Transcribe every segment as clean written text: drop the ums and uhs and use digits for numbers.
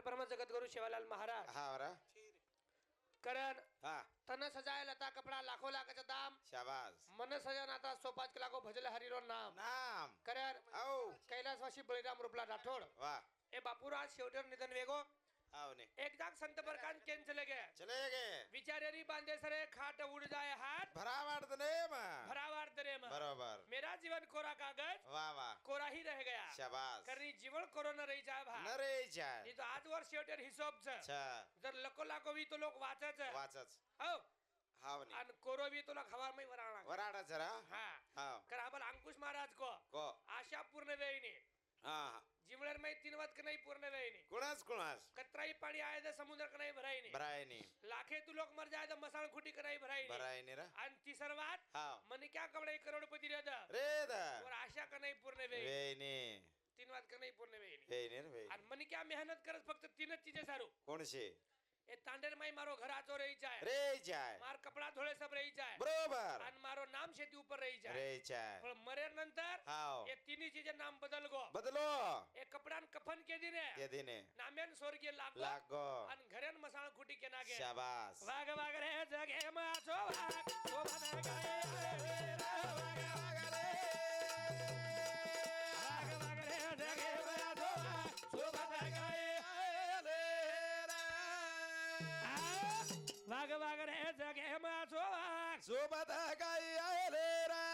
पार ब्रह्म जगतगुरु शिवालाल महाराज हा बरा करण हा तन सजाए लता कपड़ा लाखों लाखाचं दाम शाबास मन सजन आता 105 लाखो भजले हरिरो नाम नाम करण औ कैलासवासी बळीराम रुपला राठोड वाह ए बापूराज शेवटर निधन वेगो आओ ने एकदा संत बरकान केन चले गए चले गए विचारेरी बांधे सरे खाट उड़ जाए हाथ भरा वाढत ने भरावार दरे में बरोबर मेरा जीवन कोरा कागज वाह वाह कोरा ही रह गया शाबास करनी जीवन कोरोना रही जाए भा न रे जाय नहीं तो आजवर शेवटर हिशोब छ अच्छा जर लको लाको भी तो लोक वाचच वाचच हो हाव ने आणि कोरो भी तो लोक हवा में वराणा वराडा जरा हा हाव कर आबल अंकुश महाराज को आशा पूर्ण वेईने हा जिमळर में 3 वत के नहीं पूर्ण वेईने कुणास कुणास कतराई पाणी आए तो समुद्र का नहीं भराई नहीं भराय ने लाखे तू लोग मर जाए तो मसाण खुटी का नहीं भराई नहीं भराय ने रा आणि तिसर बात हाव मन क्या कवडे करोडपती रे रे दा और आशा का नहीं पूर्ण वेई वे ने 3 वात का नहीं पूर्ण वेईने वे ने रे आणि मन क्या मेहनत करत फक्त 3च चीजे सारू कोण शे ए तांडेर माई मारो घर आचो रही जाए रे जाय मार कपड़ा धोळे सब रही जाए बरोबर आणि मारो नाम शेती ऊपर रही जाए रे जाय पण मरेर नंतर हाव ये तीनही चीजें नाम बदल गो बदलो ए कपडान कफन के दिने के दिने नाम्यान स्वर्गीय लागो लागो आणि घरेन मसाळ खुटी के नागे शाबास वाग वाग रे जगे माचो वाग शोभा गाए वाग वाग रे जगे माचो वाग शोभा गाए वाग वाग रे जगे माचो वाग सोबत काही आहे रे रा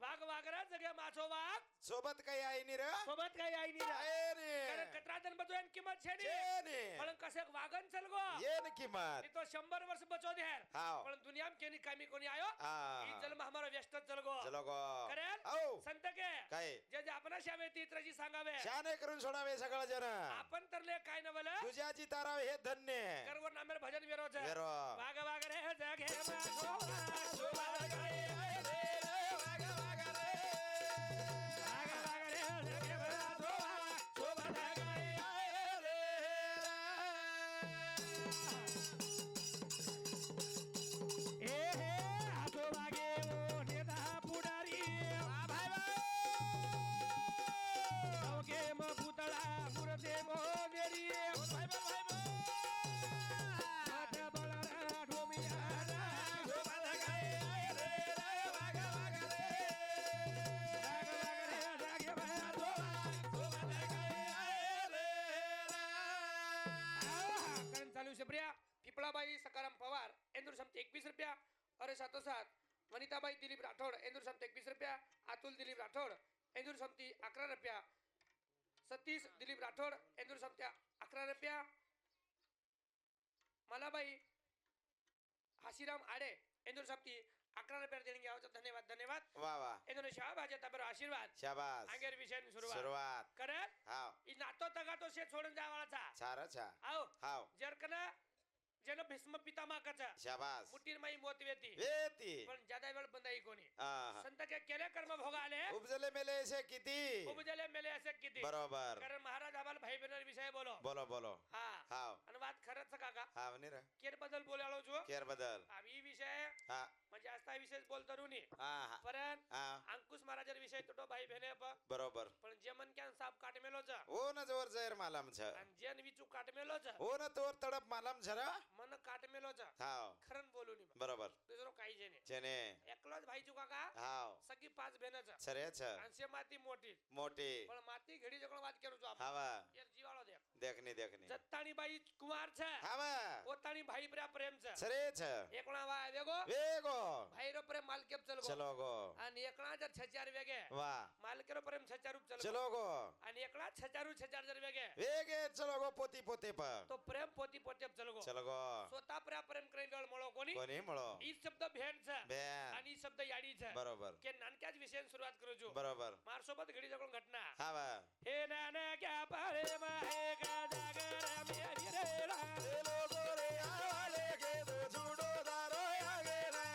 वाग वाग रे जगे माचो वाग सोबत काही आहे नि रे सोबत काही आई नाही आहे कारण ने कतरा जण बचो en किंमत छे छे नी ने पण कसे वागन चल गो ये न किंमत नी तो 100 वर्ष बचो दे हाव. पण दुनिया में केनी कामी कोणी आयो हा. ई जन्म हमारा व्यस्त चल गो चलो गो करेल औ संत के काय जे जे आपणा शावे तीत्रजी सांगावे शाने करून सोडावे सगळं जन आपण तरले काय नवल तुझ्याची तारावे हे धन्य करवर नामेर भजन विरोध वेरो वाग वाग रे जगे मागो शोभा गाए वाग वाग रे जगे मागो शोभा गाए ए हे हातो वागे ओ नेता पुढारी ओके म पुतळा मुरते मो वेरी माता बळारा ढोमियाना शोभा गाए वाग वाग रे जागे मागो शोभा गाए कारण चालू शप्रिया पिपळाबाई सकाराम पवार इंदूर समते 21 रुपया अरे 707 वनिताबाई दिलीप राठोड इंदूर समते 21 रुपया अतुल दिलीप राठोड इंदूर समती 11 रुपया सतीश दिलीप राठोड इंदूर समते 11 रुपया मलाबाई हाशीराम आडे इंदूर समती 11 रुपया देणगी आवश्यक धन्यवाद धन्यवाद वा वा इंदूर शाबाज तबर आशीर्वाद शाबास आंगेर विषय सुरुवात करल हाव ई नातो तगातो शे सोडून जावाळाचा छार छा आओ हाव जरकना जन भीष्म पितामहाचा शाबास मुठीर माई मोत वेती वेती पण ज्यादा वेळ बंदाई कोणी आहा. संत के केले कर्म भोगाले उपजले मेले असे किती उपजले मेले असे किती बरोबर कारण महाराज आम्हाला भाई बहिणी विषय बोलो बोलो बोलो हा हाव आणि वाद खरंच काका हाव नि रे केर बद्दल बोलालो जो केर बदल आम्ही विषय हा म्हणजे असता विषय बोलतो रुनी हा हा पण हा अंकुश महाराजर विषय तो भाई बहिणी बरोबर पण जे मन क्यान साप काट मेलोच हो न जोर जैर मालम छ आणि जे विचू काट मेलोच हो न तोर तडप मालम झरा मन काट मेलोच हाव खरं बोलू नी बरोबर दुसरं काही जे नाही चने एकलोच भाई चुका का हाव सगळी 5 बहिणच सरे छ आणि माती मोठी मोठी पण माती घडी जगण वाद करू जो आपण हावा यार जीवाळो देख देखनी देखनी जत्ताणी बाई कुमार छ हावा ओताणी भाई प्रेम प्रेम छ सरे छ एकणा वा वेगो वेगो भाईरो प्रेम मालकेप चल गो चलो गो आणि एकणा जर छचार वेगे वा मालकेरो प्रेम छचार चल गो चलो गो आणि एकणा छचार जर वेगे वेगे चलो गो पोती पोते प तो प्रेम पोती पोते चल गो चलो गो स्वतः प्रेम करे वेळ मळो कोणी कोणी मळो ई शब्द भेण छ बेन आणि ई शब्द याडी छ बरोबर के नानक्याच विषयान सुरुवात करू जो बरोबर मार सोबत घडी जगण घटना हावा हे नाना क्या पारे माहे का जागर मेरी रेला ए लोगो रे आवाले के दो झूडो दारो आगे रे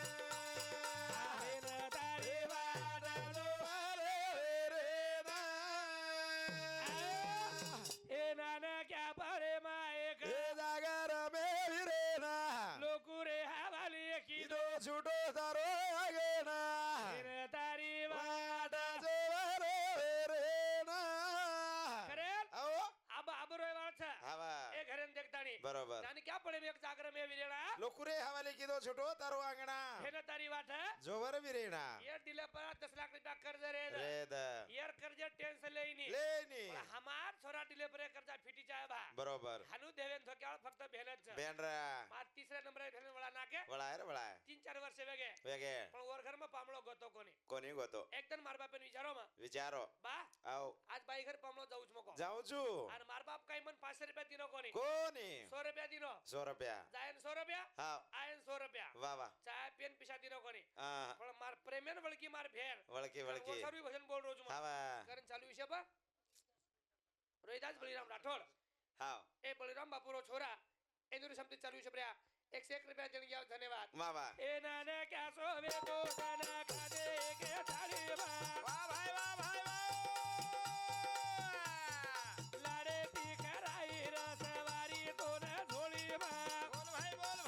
हे ना तारे वाडा लो वाले रे ना हे नाना क्या पारे माहे का ए जागर में रे ना लोकुरे हवाली की दो झूडो दारो आगे ना हे ना तारी वाटा जो रे ना करेल आओ अब છે હાવા એ ઘરે ન દેખતાણી બરોબર જાને ક્યાં પડે મેં એક જાગર મેં વિરેણા લોકોરે હવાલે કીધો છોટો તારો આંગણા હેને તારી વાત હે જોવર વિરેણા યાર દિલે પર 10 લાખ રૂપિયા કર્જ રે રેદ યાર કર્જ ટેન્શન લેની લેની પણ હમાર છોરા દિલે પર कर्जा ફીટી જાય બા બરોબર હાનું દેવેન તો ક્યાં ફક્ત બેન જ છે બેનરા માર તીસરા નંબરે ભેન વાળા નાકે વળાય રે વળાય 3-4 વર્ષે વેગે વેગે પણ ઓર ઘરમાં પામળો ગોતો કોની કોની ગોતો એકદમ માર બાપે વિચારો માં વિચારો બા આવ આજ બાઈ ઘર પામળો જાઉં છું મકો જાઉં છું અને માર બાપ કઈ મન 500 રૂપિયા દીનો કોની કોની 100 રૂપિયા દીનો 100 રૂપિયા જાયન 100 રૂપિયા હા આયન 100 રૂપિયા વાહ વાહ ચા પેન પૈસા દીનો કોની હા પણ માર પ્રેમેન વળકી માર ભેર વળકી વળકી ઓછારું ભજન બોલ રોજ માં હાવા કરન ચાલુ વિશે બા રોહિદાસ બળીરામ રાઠોડ હાવ એ બળીરામ બાપુરો છોરા એનું શબ્દ ચાલુ છે પ્રિયા 101 રૂપિયા જણ ગયા ધન્યવાદ વાહ વાહ એ નાને ક્યાં સોવે તો તના ખાદે કે થાળી માં વાહ ભાઈ વાહ ભાઈ વાહ લાડે તી કરાઈ રસવારી તો ને ઢોળી માં બોલ ભાઈ બોલ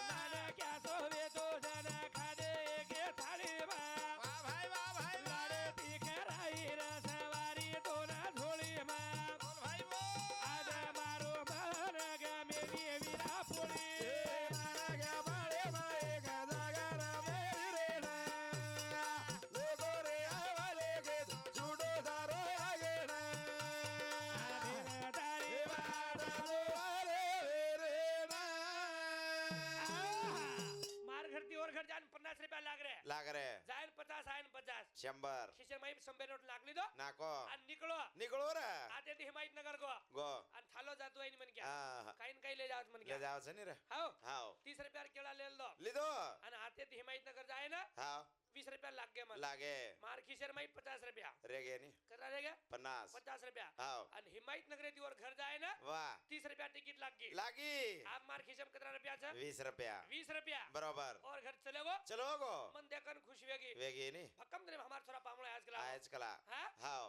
નાને ક્યાં સોવે તો તના ખાદે કે થાળી માં વાહ ભાઈ લાડે તી કરાઈ રસવારી તો ને ઢોળી માં બોલ ભાઈ બોલ આદે મારો મન ગમે ની વીરા ફોડી મારા ગયા બાળે બાળે ગાદા ગારા મેરેણા લોકો રે આવાલે કે છૂટો તારો આગેણા તારી વાડાલો વાલે વેરેણા માર ઘરથી ઓર ઘર જાન 50 રૂપિયા લાગ રે લાગ રે જાયન 50 આયન 50 શંબર ખિસે માં 100 નોટ લાગ લીધો નાકો અને નીકળો નીકળો રે આતે થી હિમાયતનગર ગો ગો અને થાલો જાતો આઈને મને ક્યાં હા કાઈ ને કાઈ લઈ જાવ મને લે ક્યાં જાવ છે ને રે હાઉ હાવ 30 રૂપિયા કેળા લે લો લીધો અને આતે થી હિમાયતનગર જાય ને હાવ 20 રૂપિયા લાગ ગે મને લાગે માર ખિસે માં 50 રૂપિયા રેગે ની કેટલા રે ગયા 50 50 રૂપિયા હાવ અને હિમાયતનગર થી ઓર ઘર જાય ને વાહ 30 રૂપિયા ટિકિટ લાગ ગઈ લાગી આપ માર ખિસે માં કેટલા રૂપિયા છે 20 રૂપિયા 20 રૂપિયા બરોબર और घर चले गो ચલો ગો मन देखन खुश वेगी વેગી ની भक्कम दे हमार छोरा पामळो आज कला આજ કલા हां હાવ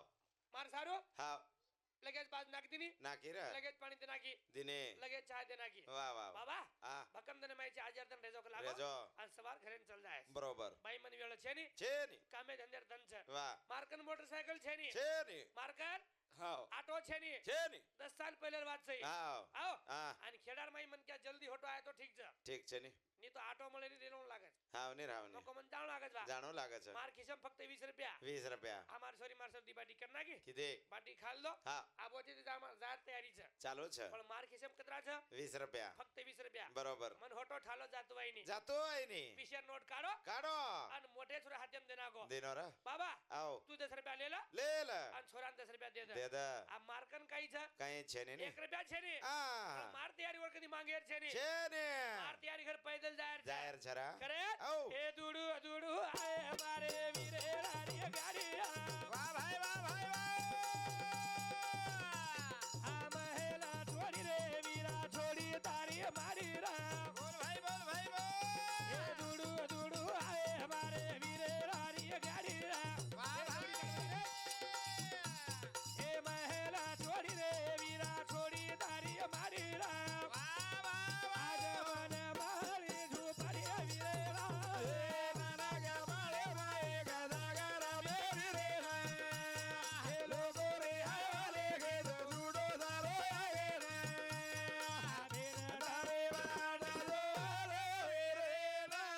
मार सारो હાવ लगेच बाज नाक दिनी નાખી રે लगेच पाणी दे नाकी દિને लगेच चाय दे नाकी વાહ વાહ વાહ. बाबा હા भक्कम दे माई चार जर रेजो कला રેજો और सवार घरे चल जाए બરોબર भाई मन वेळ छे नी છે ની कामे धंधेर धन छे વાહ मारकन मोटरसाइकिल छे नी છે ની मारकन હાવ ऑटो छे नी છે ની 10 साल पहले बात सही હાવ आओ હા आणि खेडार माई मन क्या जल्दी होटो आया तो ठीक छे ઠીક છે ની नी तो ऑटो मळे नी रेलो लागे હાવ ની રાવ तो ની को मन जाण लागे बा જાણો લાગે છે मार खिसम फक्त 20 रुपया 20 રૂપિયા हमार सोरी मार सब बाटी कर नाखी કીધે बाटी खाल दो હા आबोची जार तयारी છે ચાલુ છે પણ માર ખિસેમ કતરા છે 20 રૂપિયા ફક્ત 20 રૂપિયા બરોબર મન હોટો ઠાલો જાતો હોય ની જાતો હોય ની પીશર નોટ કાઢો કાઢો અને મોટે છોરા હાથેમ દે નાખો દિનો રે બાબા આવ તું 10 રૂપિયા લે લે લે લે અને છોરાને 10 રૂપિયા દે દે દે દે આ મારકન કઈ છે કઈ છે ને 1 રૂપિયા છે ને આ માર તૈયારી ઓર કદી માંગે છે ને છે ને માર તૈયારી ઘર पैदल જાહેર છે જાહેર છરા કરે આવ એ દુડુ દુડુ આય મારે વીરે રારી ગાડી વાહ ભાઈ વાહ ભાઈ વાહ આ મહેલા છોડી રે વીરા છોડી તારી મારી રા બોલ ભાઈ બોલ એ દુડુ દુડુ આય મારે વીરે રારી ગાડી રા વાહ ભાઈ એ મહેલા છોડી રે વીરા છોડી તારી મારી રા વાહ વાહ આજ મને મારી ઝૂંપડી વીરે રા એ નાના ગયા બાળે બાળે ગાદા ગારા મેરેણા એ લોકો રે આવાલે કે છૂટો તારો આગેણા તારે વાડાલો વાલે વેરેણા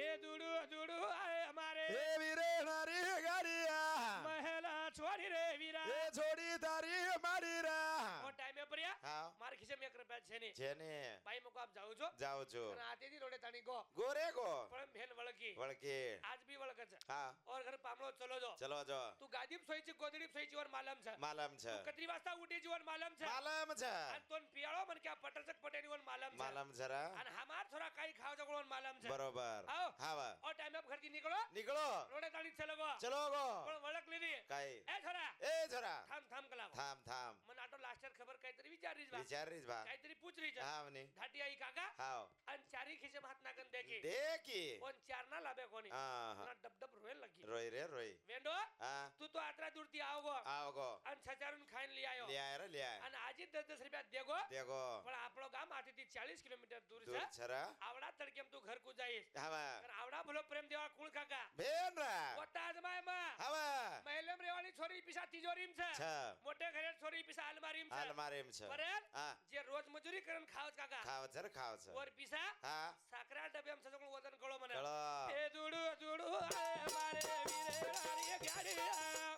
એ દુડુ દુડુ આય મારે એ વીરેણા રી ગાડિયા મહેલા છોડી રે વીરા એ છોડી તારી મારી રા ઓ ટાઈમે પડ્યા હા માર ખિસ્સામાં 1 રૂપિયા છે ને છે ને ભાઈ મકો આપ જાઉં છો જાઉં છું અને આતેથી રોડે તાણી ગો ગોરે ગો પણ ભેન વળકી વળકે આજ બી વળક છે હા ઓર ઘર પામળો ચલો જો ચલો જો તું ગાદીમ સોઈ છે ગોદડીમ સોઈ છે ઓર માલમ છે માલમ છે તું કતરી વાસ્તા ઉઠી જીવન માલમ છે માલમ છે અને તોન પિયાળો મન કે પટરચક પટેની ઓન માલમ છે માલમ જરા અને હમાર થોડા કાઈ ખાવ જગળો માલમ છે બરોબર આવો હાવા ઓ ટાઈમે આપ ઘરથી નીકળો નીકળો રોડે તાણી ચલો ગો ચલો ગો પણ વળક લીધી કઈ એ છોરા એ જરા થામ થામ કલાવ થામ થામ મને આટો લાસ્ટર ખબર કાઈતરી વિચારી જ વિચાર રીજ ભા કાઈતરી પૂછ રહી છે હાવની ઘાટી આઈ કાકા હાવ અને ચારી ખીસે હાથ નાખન દેખી દેખી ઓન ચાર ના લાભે કોની હા ના ડબ ડબ રોયલ લગી રોઈ રે રોઈ વેંડો હા તું તો આટલા દૂરથી આવગો આવ ગો અને છચારું ખાઈને લઈ આવ્યો લ્યાય રે લ્યાય અને આજે 10-10 રૂપિયા દેગો દેગો પણ આપણો ગામ આથી 40 કિલોમીટર દૂર દૂર છે છરા આવડા તડકેમ તું ઘર કુ જઈશ હવે અને આવડા ભલો પ્રેમ દેવા કુણ કાકા બેન રા કોટા અજમાય માં હવે મહેલમ રેવાળી છોરી પીસા તિજોરીમ છે છે મોટે ઘરે છોરી પીસા અલમારીમ છે અલમારીમ છે બરાબર હા જે રોજ મજૂરી કરન ખાવ કાકા ખાવ છે રે ખાવ છે ઓર પીસા હા સાકરા ડબેમ સજોણ વજન કળો મને ચલો એ દુડુ દુડુ આય મારે વીરે રારી ગાડી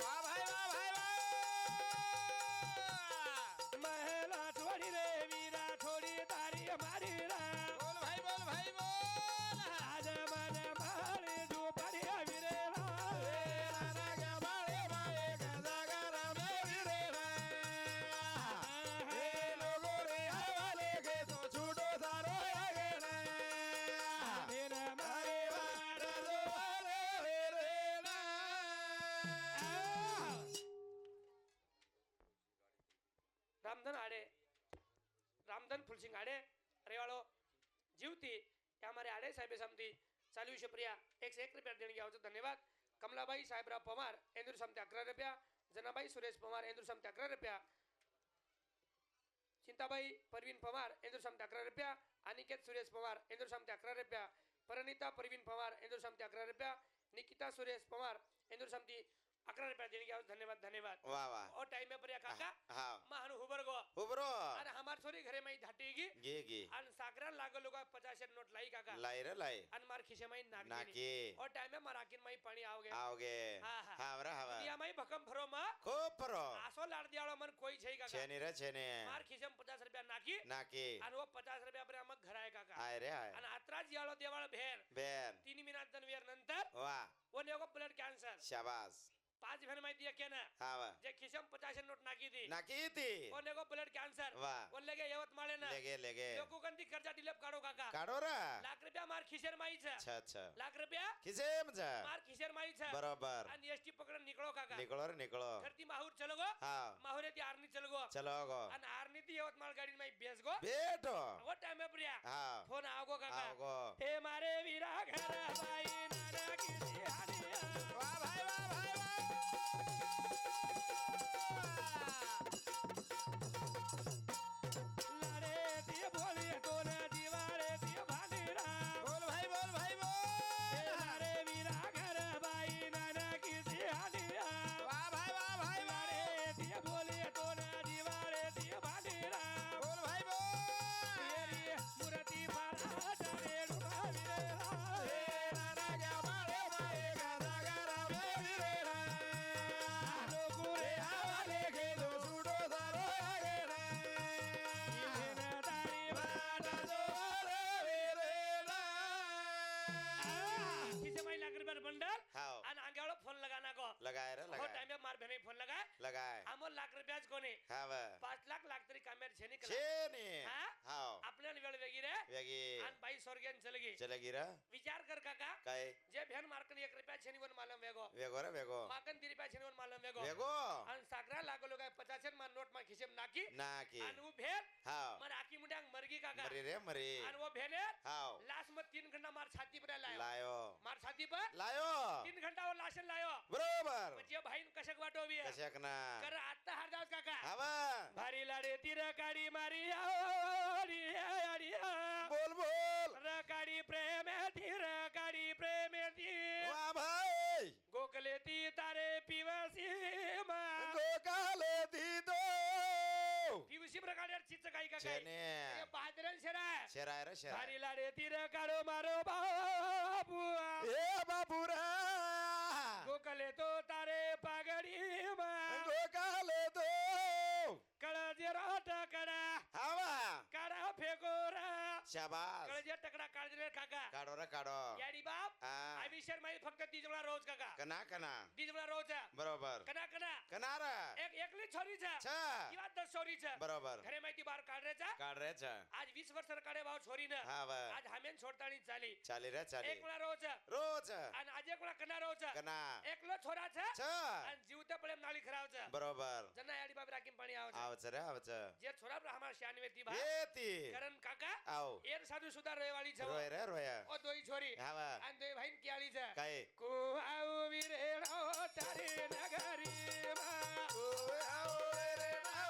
વાહ ભાઈ વાહ ભાઈ વાહ મહેલા છોડી રે વીરા છોડી તારી મારી રા બોલ ભાઈ બોલ ભાઈ બોલ આજ મને મારી જો પડી વીરે રા રાના કે બાળે બાળે ગદા ગરા મેરી રે એ લોગો રે આવાલે કે તો છૂટો સારો લાગે રે મેરે મારે વાટ જોવાલે રે રામધન આડે રામધન ફુલસિંગ આડે રેવાળો જીવતી એ અમારે આડે સાહેબે સમતી ચાલ્યું છે પ્રિયા 101 રૂપિયા દેણગી આવજો ધન્યવાદ કમલાબાઈ સાહેબરા પમાર એન્દ્ર સમતે 11 રૂપિયા જનાબાઈ સુરેશ પમાર એન્દ્ર સમતે 11 રૂપિયા चिंताबाई परवीन पवार इंदूर समते 11 रुपया अनिकेत सुरेश पवार इंदूर समते 11 रुपया परिणीता परवीन पवार इंदूर समते 11 रुपया निकिता सुरेश पवार इंदूर समती 11 रुपया देने के धन्यवाद धन्यवाद वाह वाह और टाइम में पर काका हाँ महानु हुबर गो उबरो अरे हमार छोरी घरे में धाटीगी गे गे अन साकरा लागो लोग 50 नोट लाई काका लाई रे लाई अन मार खिसे में नागी नाकी और टाइम में मराकिन में पानी आओगे आओगे हाँ, हाँ। हाँ रे हाँ दुनिया में भकम भरो मा खूब परो आसो लाड़ दियाळो मन कोई छै काका छेनी रे छेनी मार खिसे में 50 रुपया नाकी नाकी आणि वो 50 रुपया पर आमक घर आहे काका आय रे आय आणि आत्राच याळो देवाळ भेर बेन 3 महिन्यात जनवेर नंतर वाह वो नेगो ब्लड कॅन्सर शाबाश 5 भेन माहिती आहे केना हाँ वाह जे खिशम 50 नोट नाकी दी नाकी थी वो नेगो ब्लड कॅन्सर वाह वो लगे यवतमाळे ना लेगे लेगे लोको कंदी खर्चा डिलेप काढो काका काढो रा लाख रुपया मार खिशेर माई छ अच्छा अच्छा लाख रुपया किसे मजा मार खिशेर माई छ बरोबर आणि एसटी पकडून निकळो काका निकलो रे निकलो घरती माहूर चलो गो हाँ माहुरे ती आरनी चल गो चलो गो आणि आरनी ती यवतमाळ गाडी माई बेस गो बेटो वो टाइम में प्रिया हाँ फोन आओगो काका आओगो हे मारे वीरा घर बाई नाना की सिहानिया वाह भाई वाह भाई लाडे ती बोली कोण दिवाळे ती भांडीरा बोल भाई बोल भाई बोल हे मारे वीरा घर बाई नाना की सिहानिया वाह भाई वाह भाई लाडे ती बोली कोण दिवाळे ती भांडीरा बोल भाई बोल तेरी मूर्ती फारा डरे डुबाविरेरा नाना क्या बाळे बाळे गदा गरा मेरी रे लोकु रे आवाले के दो छूटो सारो लागे रे इने तारी वाट जोवाले रे किसे माई लाख रुपया बंडल हाओ आणि अंगावर फोन लगाना को लगाए रे हो लगाए टाइम में मार बहने फोन लगाए लगाए आमो लाख रुपयाच कोणी हाँ वा 5 लाख लाख तरी कामेर छेनी कला छेनी हाँ? हाओ आपल्याला वेळ वेगळी रे वेगी आणि बाई स्वर्गेन चलगी चलेगी रा विचार कर काका काय जे भेन मार्कन 1 रुपया छेनी वन मालम वेगो वेगो रे वेगो माकन 3 रुपया छेनी वन मालम वेगो वेगो आणि सागरा लागो लोग 50 मान नोट मा खिसेम नाकी नाकी आणि वो भेन हाओ मन आकी मुंड्यां मरगी काका मरी रे मरी आणि वो भेने हाओ लाश में 3 घंटा मार छाती पर लायो लायो मार छाती पर लायो 3 घंटा वो लाशन लायो बरोबर म्हणजे भाईन कशक वाटोवी कशाक ना कर आता हार जाऊ काका हवा भारी लाडे ती रकाडी मारी आवडी आडी बोल बोल रकाडी प्रेम ती रकाडी प्रेम ती वाह भाई गोकले ती तारे पिवसी मा गोकाले दीदो पिवसी प्रकारे चिच काही का काही छेनी बहादरन शेरा शेराय रे शेराय भारी लाडे ती रकाडो मारो बाबू ए बाबूरा गोकले तो तारे पागडी मा गोकाले दो कळजे टकडा हवा काढा फेकोरा शाबास कळजे टकडा काढले काका काढो रे काढो याडी बाप हा आविष्कार माहिती फक्त दिजवळा रोज काका कना कना दिजवळा रोज बरोबर कना कना कनारा एक एकली छोरीचा छा किंवा 10 छोरीचा बरोबर घरे माहिती बार काढण्याचा काढ रे छा आज 20 वर्ष काढे भाव छोरीनं हा वा आज हामेन छोडतानी चाली चाली रे चाली एक वेळा रोज रोज आणि आज एक वेळा कना रोज कना एकलो छोराचा छा आणि जीवते पळे नाळी खरावचा बरोबर जना याडी बाब राखीम पाणी आवचा आवच रे आवच जे छोरा हमार शानवे ती बा येती करण काका आओ एर साधू सुधार रेवाली छव रोय रे रोया ओ दोई छोरी हवा आणि दोई भाईन कियाळी छ काय को आऊ विरे तारे नगरी मा ओ आओ रे ना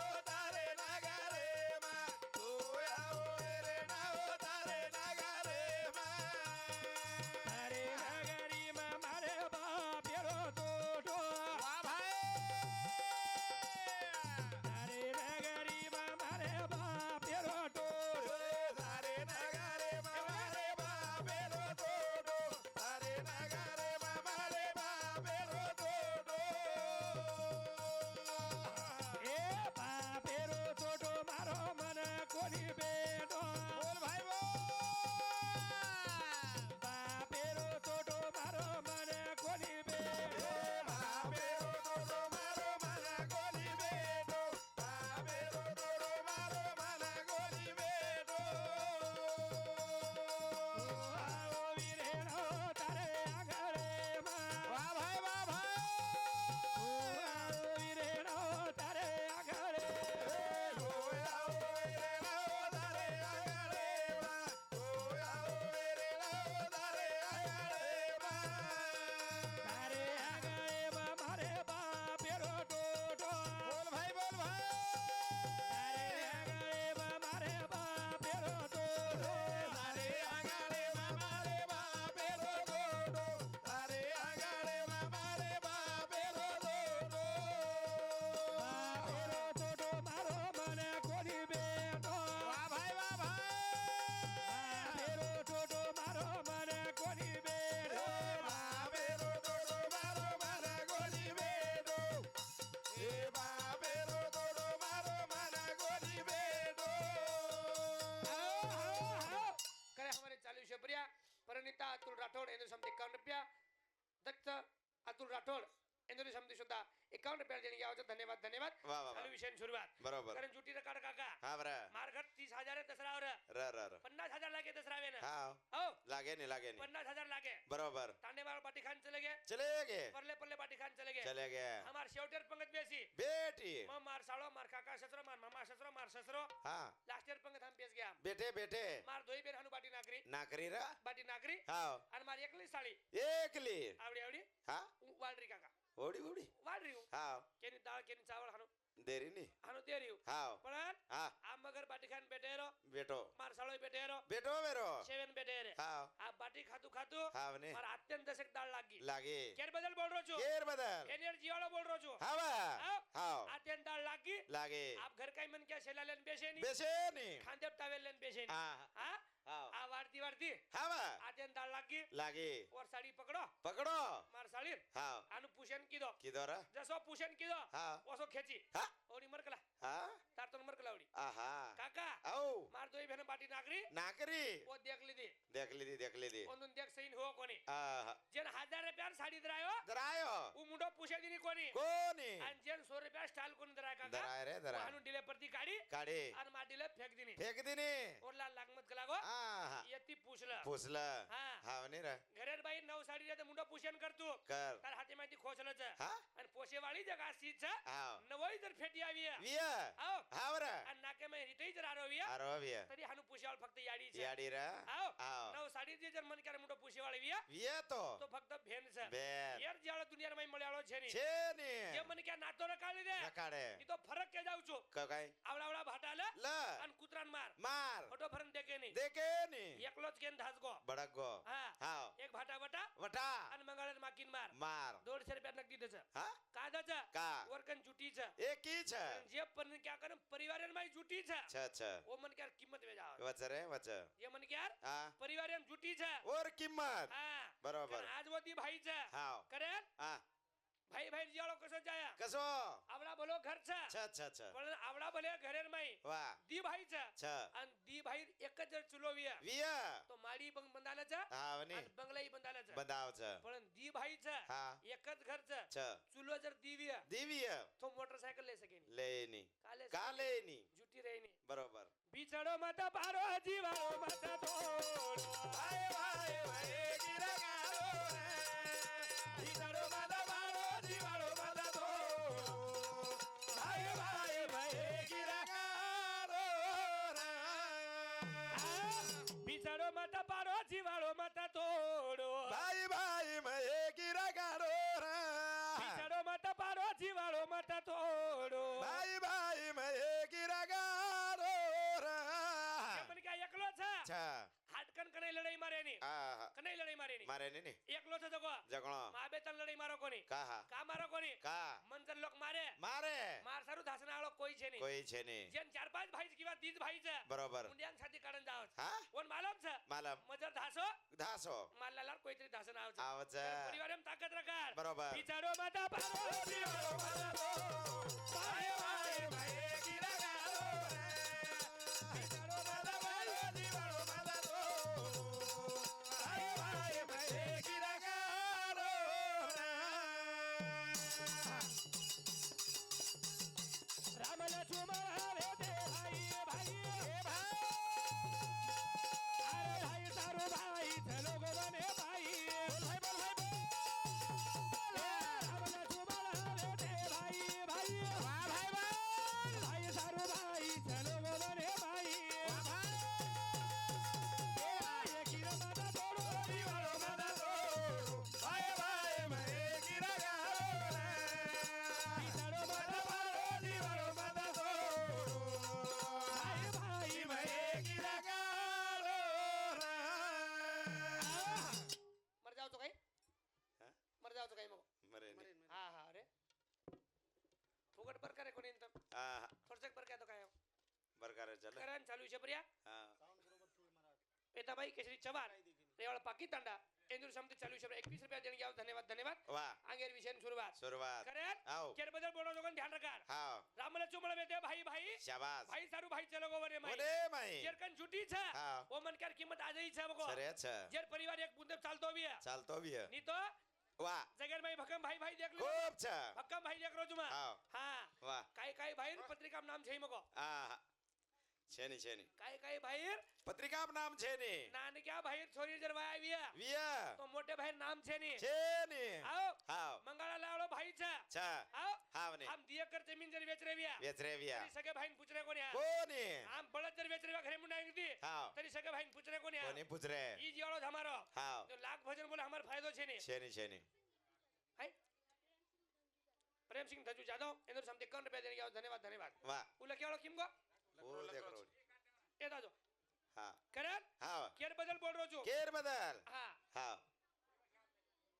राठोड इंदुरी समती सुद्धा 51 रुपया देणगी आवश्यक धन्यवाद धन्यवाद वा, वा, वा. चालू विषय सुरुवात बरोबर कारण जुटी काढ काका हा बरं मारघट 30,000 आहे दसरावर र र र 50,000 लागे दसरावे ना हा हो लागे नहीं 50,000 लागे बरोबर तांडेवाल पाटी खान चले गए चले गए परले परले पाटी खान चले गए चले गए हमार शेवटेर पंगत बेसी बेटी मार साळो मार काका ससरो मार मामा ससरो मार ससरो हाँ लास्ट ईयर पंगत हम बेस गया बेटे बेटे मार दोई बेन हनु बाटी नाकरी नाकरी रा बाटी नाकरी हाँ आणि मार एकली साळी एकली आवडी आवडी हाँ वाडरी काका ओडी ओडी वाडरी हाँ केनी दाळ केनी चावळ हनु देरी नहीं हनु देरियो हाँ पण हाँ आ मगर बाटी खान बेटेरो बेटो मार साळो बेटेरो बेटो मेरो सेवन बेटेरे हाँ आ बाटी खातू खातू हाँ ने मार अत्यंत दशक दाळ लागी लागे केर बदल बोल रो छो केर बदल एनर्जी वाला बोल रो छो हाँ बा हाँ अत्यंत दाळ लागी लागे आप घर काय मन क्या शेला लेन बेशेनी बेसे नहीं खांदेब टावेल लेन बेशेनी हाँ हाँ हाँ आ वारती वारती हाँ बा अत्यंत दाळ लागी लागे और साडी पकड़ो पकड़ो मार साडी हाँ आनु पुशन की दो किधर जसो पुशन की दो हाँ वसो खेची हाँ ओडी मरकला हाँ तार तो मरकला ओडी आहा काका औ मार दोई बहन बाटी नागरी नाकरी वो देख ली दी देख ली दी ओंदून देख सईन हो कोणी आहा जेन 1000 रुपयार साडी दरायो दरायो उ मुंडो पुशे दिनी कोणी कोणी आणि जेन 100 रुपया स्टाईल कोणी दराय काका दराय रे दराय आनु डिले परती काढी काढे आणि मा डिले फेक दिनी फेक दिनी ओरला लागमत कलागो आहा यती पुसलं पुसलं हाँ. हाव नाही रा घरेर बाई नऊ साडी देते मुंडो पुशन करतो कर तार हाती माहिती खोचलच हा आणि पोशेवाळी जगा सीच हाव नवई जर फेटी आवी विया आओ हाव रा आणि नाके मै रिटई जर आरोविया अरो विया तरी हानु पुशेवाळ फक्त याडीच याडी रा आओ हाव नऊ साडी जे जर मन करे मुंडो पुशेवाळ विया विया तो तो फक्त भेनच बेन यार जाळ दुनियार मै मळ्याळो छेनी छे जे ने मन क्या नातो रे काढले दे नकाडे नी तो फरक के जाऊ छो काय आवळा आवळा भाटाला ल आणि कुत्रान मार मार फोटो फरक देके नाही देखे नी एकलोच गेन धासगो बडक गो हा हाव एक भाटा वटा वटा आणि मंगळन माकीन मार मार 200 रुपया नगदी दच हा कादच का वरकन जुटीच एकी छ जे पण क्या कर परिवारन माई जुटीच छ छ ओ मन क्या किंमत वे जाव वच रे वच जे मन क्या हा परिवारन जुटीच और किंमत हा बरोबर आज वती भाईच हाव करे हा भाई भाई जियाळो कसो जाया कसो आवडा बोलो घरचा छ छ छ पण आवडा भले घरेर माई वा दी भाईचा छ आणि दी भाई एकच जर चुलोविया विया तो माडी बंदालाचा हाव नी आणि बंगलाई बंदालाचा बदावच पण दी भाईचा हा एकच घरचा छ चुलो जर दिविया दिव्य तो मोटरसायकल ले सकेनी लेनी काले कालेनी जुटी रहेनी बरोबर बिछड़ो माता पारो जीवारो माता तोड़ वाय वाय वाय गिरगारो रे बिछड़ो माता पारो जीवारो माता तोड़ वाय वाय वाय गिरगारो रे बिछड़ो माता पारो जीवारो माता तोड़ो वाय वाय वाय गिरगारो रे बिछड़ो माता पारो जीवारो माता तोड़ो वाय वाय वाय गिरगारो रे मन क्या एकलो छ छ हाटकन कने लड़ाई मारेनी आहा कने लड़ाई मारेनी मारे नी एकलो छ जगो जगणो माबे तन लड़ाई मारो कोनी काहा का मारो कोनी का मंजर लोक मारे मारे मार सारू धासना आलो कोई छे नहीं कोई छे नी जेन 4-5 भाई किंवा 30 भाई छ बरोबर मुंड्यान छाती काढन जाव हा कोण मालम छ मालम मजर धासो धासो मारलाला कोईतरी धासन आवच आवच परिवारम ताकत रकार बरोबर बिचारो माता पारो बिचारो माता तो वाय वाय वाय गिरगारो रे बिचारो माता पारो जीवारो माता तो वाय वाय वाय गिरगारो रे राम लक्ष्मण हरे दे भाई भाई अरे भाई सारो भाई चलो गो बने भाई बोल भाई राम लक्ष्मण हरे दे भाई भाई वाह भाई बोल भाई सारो भाई चलो गो बने भाई वाह भाई ये गिर माता तोड़ो जीवारो माता तो वाय वाय वाय गिरगारो रे बिचारो माता पारो जीवारो माता तो भाई भाई वाय गिरगारो रे मर जाओ तो काही हा? मर जाओ तो काही मग मरे नी हा हा अरे फुकट बर करे कोणी इंत आहा थोडसक बर काय तो काय बरकार चल करण चालू शे प्रिया हा पेताबाई केशरी चव्हाण रेवाळ पाकी तांडा इंदूर समिती चालू शे 21 रुपया देणगी आव धन्यवाद धन्यवाद वा आंगेर विषय सुरुवात सुरुवात करण आओ केर बदल बोलो लोगन ध्यान रकार हाव रामला चुमळ बेटे भाई भाई शाबाश भाई सारू भाई चलो गो वरे माई ओले माई जेर कन झूठी छ हाव ओ मन कर कीमत आजही छ बको सरे छ जेर परिवार एक बुंदे चालतो बिया चालतो भी है नी तो वा जगन भाई भक्कम भाई भाई देख लो खूप छान भक्कम भाई देख रोज हाव. हाँ वा काय भाई पत्रिका नाम છે મગો આ છેની છેની काय भाई પત્રિકા નામ છે ને નાનક્યા ભાઈ છોરી જરવા આવ્યા વિયા તો મોટે ભાઈ નામ છે ને છે ને आओ હાવ મંગાળા લાવડો ભાઈ છે છા आओ હાવ ને हम 2 एकड़ जमीन जर बेच रहे વેચ રે વિયા तरी सगळे भाई पूछ रहे कोणी કોને हम बळद जर बेच रहे घरे मुंडा दी હાव तरी सगळे भाई पूछ रहे कोणी કોને પૂછ રે ई जिवाळो हमारो હાવ तो लाख भजन बोले हमार फायदो छे ने છેની છેની हाय प्रेम सिंह धजू जादव इंदुर समते 51 रुपया देने गया धन्यवाद धन्यवाद वा उला केवळो किमगो ઓ દેખ રોડ ए दाजो હા करण હાવ केर बदल बोल रो छो કેર બદલ हां હાવ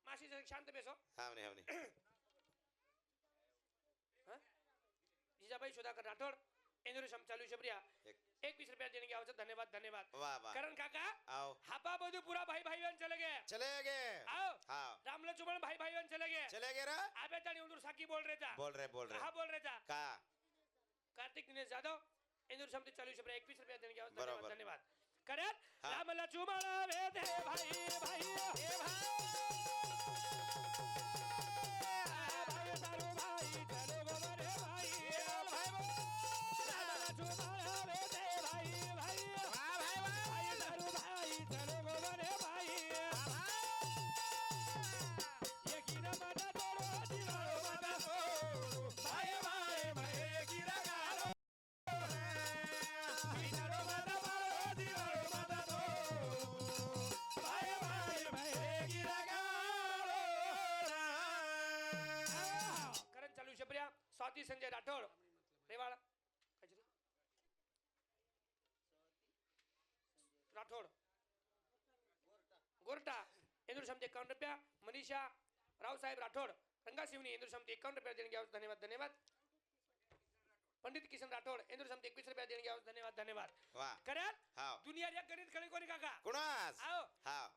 मासी जरा शांत बेसो હાવ ને हां जीजाबाई सुधाकर राठोड इंदुर सम चालू शब्रिया એક 21 रुपया देने गया धन्यवाद धन्यवाद વાહ વાહ करण काका આવ हापा बधु पूरा भाई भाईवन चले गए ચલે ગે आओ હાવ राम लक्ष्मण भाई भाईवन चले गए ચલે ગે રે आबे तानी इंदुर साकी बोल रहे था બોલ રે कहा बोल रहे था કા कार्तिक दिनेश जाधव इंदुर समती चालू शब्द 21 रुपया देने गया धन्यवाद बरोबर. धन्यवाद करण हाँ. राम लक्ष्मण वेदे भाई भाई हे भाई भाई तारू भाई चलो गोरे भाई भाई राम लक्ष्मण वेदे भाई भाई भाई तारू भाई चलो गोरे भाई ये किना मदा तोरो दिवारो मदा तोरो भाई भाई मैं किरा गारो किनारो मदा मारो दिवारो मदा तोरो भाई भाई मैं किरा गारो करण चालू शब्रिया स्वाती संजय राठोड रेवाड़ कजरी राठोड गोरटा इंदुर समते 51 रुपया मनीषा राव साहेब राठोड रंगाशिवनी इंदुर समते 51 रुपया देने गया धन्यवाद धन्यवाद पंडित किशन राठोड इंदुर समते 21 रुपया देने गया धन्यवाद धन्यवाद वा करण हाव दुनिया रे गणित खळी कोणी काका કુણાસ आओ હાવ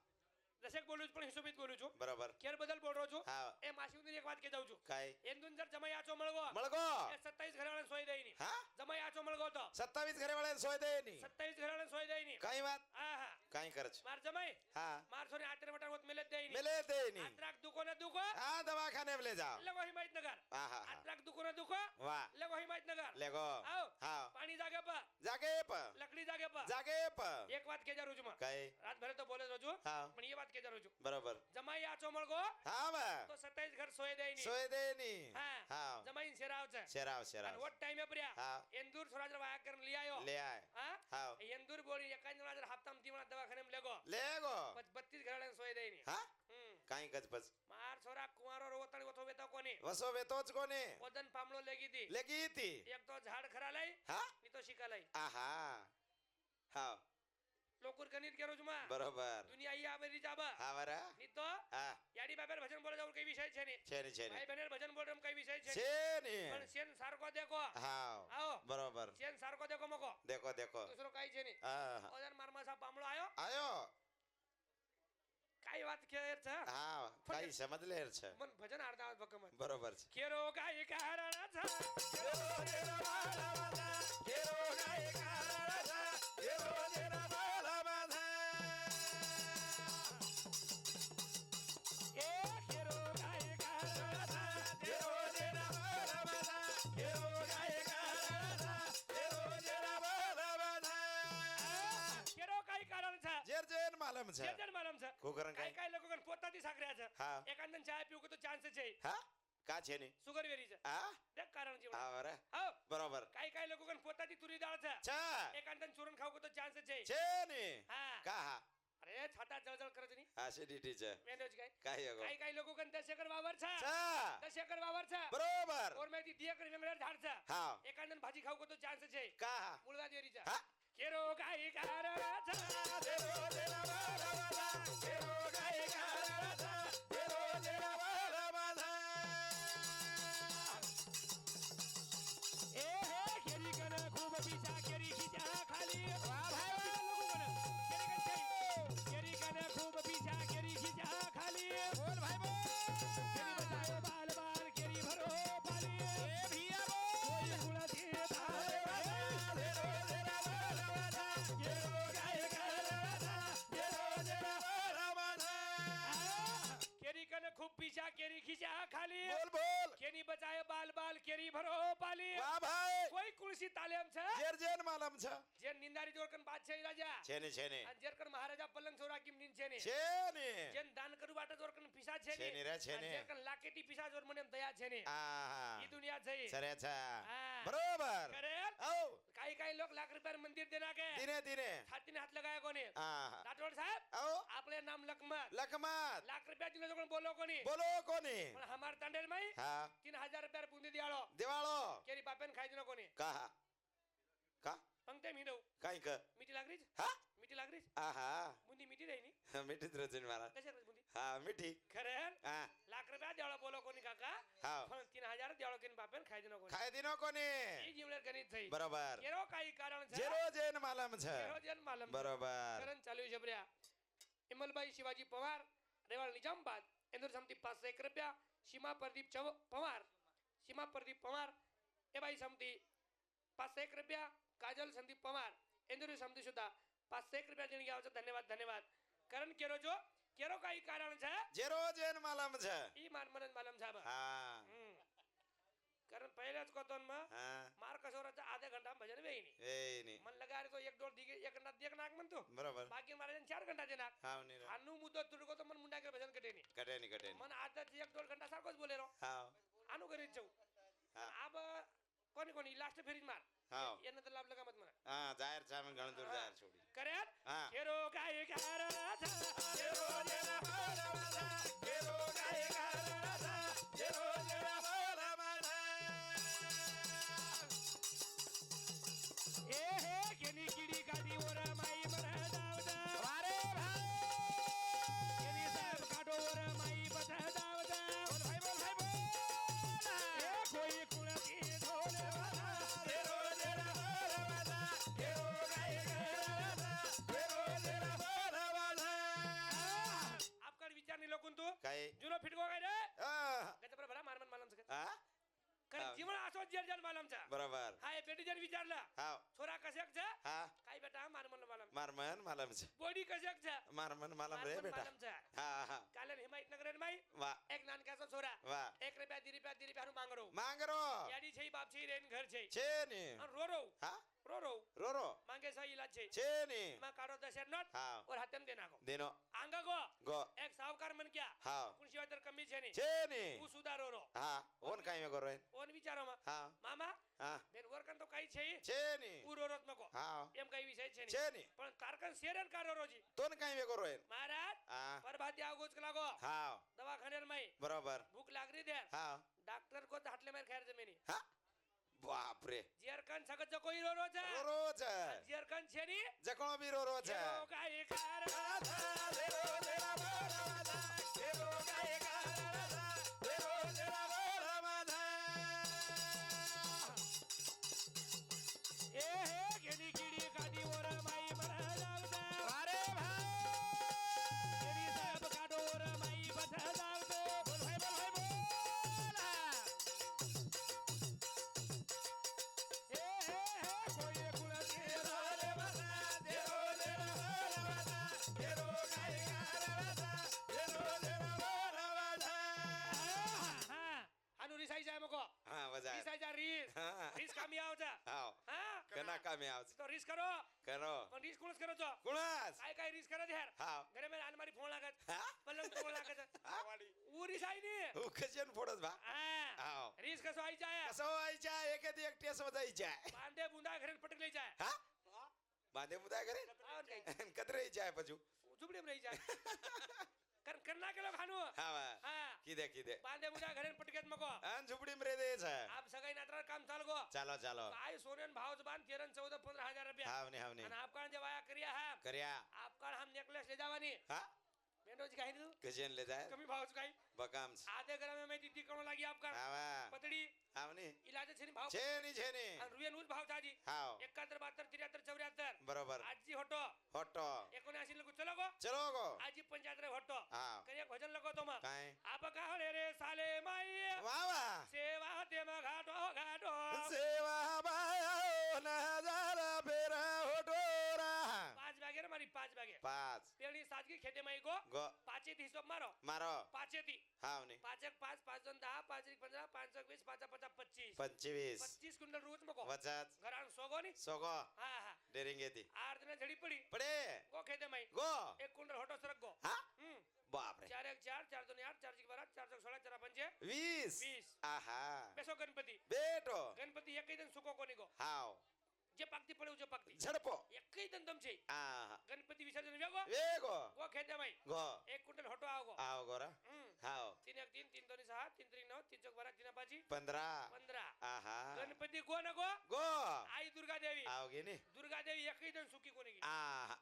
દશેક બોલું છું પણ હિસાબિત બોલું છું બરોબર કેર બદલ બોલ રહ્યો છું હાવ એ માસીની એક વાત કહી દઉં છું કાઈ એન્દુન જર જમાઈ આચો મળગો મળગો એ 27 ઘરવાળાને સોય દેઈની હા જમાઈ આચો મળગો તો 27 ઘરે વાળાને સોય દે ની 27 ઘરવાળાને સોય દેઈની કઈ વાત આહા કઈ કરે છે માર જમાઈ હા માર સોને આટર વટા હોત મિલે દેઈની મેલે દે ની આત્રાક દુકો ને દુકો આ દવાખાને લઈ જાઓ લગો હિમાયતનગર આહા આત્રાક દુકો ને દુકો વાહ લગો હિમાયતનગર લેગો આવ હાવ પાણી જાગે પર જાગે પ લકડી જાગે પર જાગે પ એક વાત કે જારું છું માં કઈ રાત ભરે તો બોલે રોજુ હાવ પણ એ વાત કે જારું છું બરોબર જમાઈ આચો મળગો હાવ તો 27 ઘર સોય દેઈની સોય દે ની હા હાવ જમાઈ શેરાવ છે શેરાવ અને શેરાવ વોટ ટાઈમે પ્રિયા હાવ એન્દુર સોરાજર વાયા કરન લઈ આયો લે આય હા હાવ એન્દુર બોલી એકાંજનાજર હપ્તામ દીવણા દવાખાને લેગો લેગો 32 ઘરવાળાને સોય દેઈની હા હમ કઈ ગજબજ માર છોરા કુંવારો રોવતાણી ઓથો વેતા કોને વસો વેતો જ કોને ઓદન પામળો લેગી દી લેગી હતી એક તો ઝાડ ખરા લઈ હા ની તો શીકા લઈ આહા હાવ લોકોર ગણિત કરો છું માં બરોબર દુનિયા ઈ આવેલી જાબા હાવરા ની તો હા યાડી બાબર ભજન બોલે જાવ કઈ વિષય છે ને છે ને છે ને ભાઈ બહેન ભજન બોલે કઈ વિષય છે છે ને પણ સેન સારકો દેખો હાવ આવો બરોબર સેન સારકો દેખો મકો દેખો દેખો દૂસરો કાઈ છે ને આહા ઓદન મારમા સા પામળો આયો આયો કાઈ વાત કે છે હાવ કઈ સમજ લેર છે મન ભજન આરતા ભકમ બરોબર છે કેરો કાઈ કારણ છે કેરો જેરા બાલા બાધા કેરો ગાય કારા કેરો જેરા બાલા બાધા એ કેરો કાઈ કારણ છે કેરો જેરા બાલા બાધા કેરો ગાય કારા કેરો જેરા બાલા બાધા કેરો કાઈ કારણ છે જેર જેર માલમ છે જેજન માલમ છે કુકરન કાઈ કાઈ કાઈ લોકો કન પોતાથી સાકર્યા છે હા એકાંદન ચા પીવું તો ચાન્સ છે હા કા છે ની સુગર વેરી છે હા દેખ કારણ જીવન હાવરા આવ બરોબર કાઈ કાઈ લોકો કન પોતાથી તુરી દાળ છે છે એકાંદન ચૂરણ ખાવું તો ચાન્સ છે છે ને હા કા હા અરે છાતા જળજળ કરે છે ની એસિડિટી છે મેનેજ કાઈ કાઈ હગો કાઈ કાઈ લોકો કન 10 એકર વાવર છે છે 10 એકર વાવર છે બરોબર ઓર મેથી 2 એકર વેંગડા ઝાડ છે હા એકાંદન ભાજી ખાવું તો ચાન્સ છે કા હા મૂળવા દેરી છે હા કેરો કાઈ કારણ છે કેરો જેરા બાલા બાધા કેરો ગાય કારા કેરો જેરા બાલા બાધા એ હે કેરી કને ખૂબ પીછા કેરી ખીચા ખાલી વાહ ભાઈ લોકો કને કેરી કને ખૂબ પીછા કેરી ખીચા ખાલી બોલ ભાઈ બોલ કેરી બતાયો બાલ બાલ કેરી ભરો પાલી એ ભીયા બોલ કોઈ ગુલાથી તારે કેરો જેરા બાલા બાધા કેરો ગાય કારા કેરો જેરા બાલા બાધા કેરી કને ખૂબ પીછા મારી ભરો પાલી વાહ ભાઈ કોઈ કુળસી તાલેમ છે જેર જેન માલમ છે જે નિંદારી જોરકન બાદશાહી રાજા છે ને અને જેરકન મહારાજા પલંગ સોરા કિમ નીન છે ને છે ને જેન દાન કરું બાટા જોરકન પીસા છે છે ને રે છે ને જેરકન લાકેટી પીસા જોર મને એમ દયા છે ને આહા ઈ દુનિયા છે સરે છે હા. બરોબર કરે ઓ કાઈ લોક લાખ રૂપિયા મંદિર દેના કે દિને દિને છાતીને હાથ લગાયા કોને આહા રાઠોડ સાહેબ ઓ આપણે નામ લખમત લખમત લાખ રૂપિયા દિને જોકન બોલો કોની બોલો કોની પણ હમાર તાંડેલ માં હા 3000 રૂપિયા બુંદી દિયાળો દિવાળો કેરી બાપેન ખાઈ દેનો કોની કા કા પંક્તે મીડો કાઈ ક મીઠી લાગરી છે હા મીઠી લાગરી છે આહા બુંદી મીઠી રહી ની મીઠી દ્રજન મારા કશે બુંદી હા મીઠી ખરે હા લાખ રૂપિયા દેવાળો બોલો કોની કાકા હા પણ 3000 દેવાળો કેની બાપેન ખાઈ દેનો કોની ખાઈ દીનો કોની ઈ જીવલેર ગણિત થઈ બરોબર કેરો કાઈ કારણ છે જેરો જેન માલમ છે કેરો જેન માલમ છે. બરોબર કરણ ચાલ્યું છે બ્ર્યા ઇમલભાઈ શિવાજી પવાર રેવાળ નિજામબાદ એન્દર સમતી 501 રૂપિયા સીમા પ્રદીપ પવાર એ ભાઈ સમતી 501 રૂપિયા કાજલ સંદીપ પવાર એન્દર સમતી સુધા 501 રૂપિયા દેણી આવે છે ધન્યવાદ કરણ કેરો જો કેરો કાઈ કારણ છે જેરો જેન માલમ છે ઈ માનમનન માલમ સાહેબ હા કરણ પહેલા જ કોતન માં હા માર કસોર આધે ઘंटा ભજન વેઈ ની એ ની મન લगा रे तो एक डोल दिगे एक घंटा देख नाक मन तो બરોબર बाकी मारे 4 घंटा दे नाक હા ની आनु मुद्दो तुडको तो मन मुंडा के भजन कटे नहीं કટે ની मन आदत एक डोल घंटा सारको ज बोले रो હા आनु करी जाऊ હા अब कोनी लास्ट फेरी मार હા એને તો લાભ લગા મત મને હા જાહેર સામે ઘણ દૂર જાહેર છોડી કરે હા કેરો કાય કારા થા કેરો જેના બાળવા કેરો કાય કારા થા કેરો જેના બાળવા એ હે કેની કીડી કાઢી ઓરા માઈ મરા દાવદા વારે ભાઈ કેની સાહેબ કાઢો ઓરા માઈ બતા દાવદા બોલ ભાઈ એ કોઈ કુળકી ઢોલ વાલા કેરો જેના બાળવા કેરો કાય કારા થા કેરો જેના બાળવા આપકા વિચાર ની લોકોન તો કાઈ જૂનો ફિટકો કાઈ રે હા ગજે પર ભરા મારમન માલમ છે હા કર જીવન આસો જેર જન માલમ છે બરોબર હા એ બેટી જન વિચાર લા હા છોરા કશેક છે હા કાઈ બેટા મારમન માલમ મારમન માલમ છે બોડી કશેક છે મારમન માલમ રે મારમન બેટા માલમ છે હા હા કાલે હિમાયતનગર રે માઈ વાહ એક નાનકા સો છોરા વાહ 1 રૂપિયા 2 રૂપિયા નું માંગરો માંગરો યાડી છે બાપ છે રેન ઘર છે છે ને અને રો હા રો રો માંગે સા इलाज છે છે ને માં કાઢો 10 નોટ હા और हाथम देना को દેનો आंगा को ગો एक साहूकार मन क्या હા कुण शिवाय तर कमी છે ની છે ને તું સુધારો રો હા ઓન કાઈ મે કરો ઓન વિચારો માં હા મામા હા બેન વરકન તો કઈ છે છે ને પૂરો રોજ મકો હા એમ કઈ વિષય છે છે નહીં ને પણ તારકન શેરન કારો રોજી તોન કાઈ મે કરો મહારાજ હા પરભાતી આવગોજ લાગો હા દવાખાને માં બરોબર ભૂખ લાગ રહી દે હા डॉक्टर को हाटले मार खैर जमीनी હા બાપ રે जेरकन सगत जो कोई रो છે રો છે जेरकन છે ની જકણો બી રો છે એવો કાઈ કારા થા દેરો દેરા બાળવા એવો કાઈ કારા થા દેરો દેરા બાળવા એ હે કેની કીડી કાઢી ઓરા માઈ મરા જાવતા વારે ભાઈ કેની સાહેબ કાઢો ઓરા માઈ બતા જાવતો બોલ ભાઈ બોલ એ હે કોઈ કુળતી રાલે બતા દેરો દેરા બાળવા દેરો કાઈ કારા થા દેરો દેરા બાળવા હા આનું રિસાઈ જાય મકો હા વજા રિસાઈ જા રીસ હા રીસ કામી આવ છે હા હા કના કામે આવશે તો રીસ કરો કરો પણ રીસ કોણ કરો છો કુણાસ કાઈ રીસ કરે છે યાર હા ઘરે મેં આન મારી ફોન લાગત હા પલંગ ફોન લાગત ऊ रिसाई नहीं હું ખજન ફોડસ ભા हाँ આવ रीस कसो आई जाए કસો આઈ જાય એક દી એક ટેસ વધાઈ જાય बांधे बूंदा घरे पटक ले जाए હા બાંધે મુદા કરે और कहीं કતરે જાય પછું झुपड़ी में रह जाए करना के लोग खानो હા વા हाँ કીધે કીધે बांधे बूंदा घरे पटके मको આન ઝૂંપડી માં રે દે છે आप सगाई नाटरा काम चाल गो ચાલો ચાલો भाई सोने भाव जबान 13 14 15,000 रुपया હાવની હાવની અને आप कान जब आया करिया है કર્યા आप कान हम नेकलेस ले जावानी હા મેનો જ કાઈ નું ગજન લે જાય કમી ભાવ ચુકાઈ બકામ છે આધે ગ્રામ में दीदी कणो लागी आपका હા વા पतड़ी હાવની इलाज छे भाव છે ની અને રૂપિયા નું જ ભાવ થાજી હાવ 71 72 73 74 બરોબર આજી હોટો હોટો 79 લગુ ચલો ગો ચલો ગો આજી પંચાયત રે હોટો હા કરિયા ભજન લગો તો માં કાઈ આપ કાહળે રે સાલે માઈ વાહ વાહ સેવા તેમાં ઘાટો ઘાટો સેવા બાયો નજારા ફેરા હોટોરા 5 વાગે રે મારી 5 વાગે 5 પેણી સાજકી ખેતે માં ગો ગો પાચે થી હિસાબ મારો મારો પાચે થી હાવની 5 1 5 5 2 10 5 1 15 5 1 20 5 50 25 25 25 25 ક્વિન્ટલ રોજ મકો વચાત ઘરાણ સોગો ની સોગો હા હા ડેરિંગેતી આર્ધને જડી પડી પડે ગો ખેતે મઈ ગો 1 ક્વિન્ટલ હોટો સરક ગો હા હમ બાપ રે 4 1 4 4 2 8 4 6 12 4 6 16 4 5 20 20 આહા બેસો ગણપતિ બેટો ગણપતિ એકઈ દન સુકો કોની ગો હાવ જે પાકતી પડ્યું જે પાકતી ઝડપો એકઈ દન તમ છે આહા ગણપતિ વિસર્જન વેગો વેગો ગો ખેતે મઈ ગો 1 ક્વિન્ટલ હોટો આવગો આવ ગોરા હમ હાવ 3 1 3 3 2 7 3 3 9 3 4 12 3 5 15 15 આહા ગણપતિ ગો ન ગો ગો આઈ દુર્ગા દેવી આવગે ને દુર્ગા દેવી એકઈ દન સુકી કોની ગઈ આહા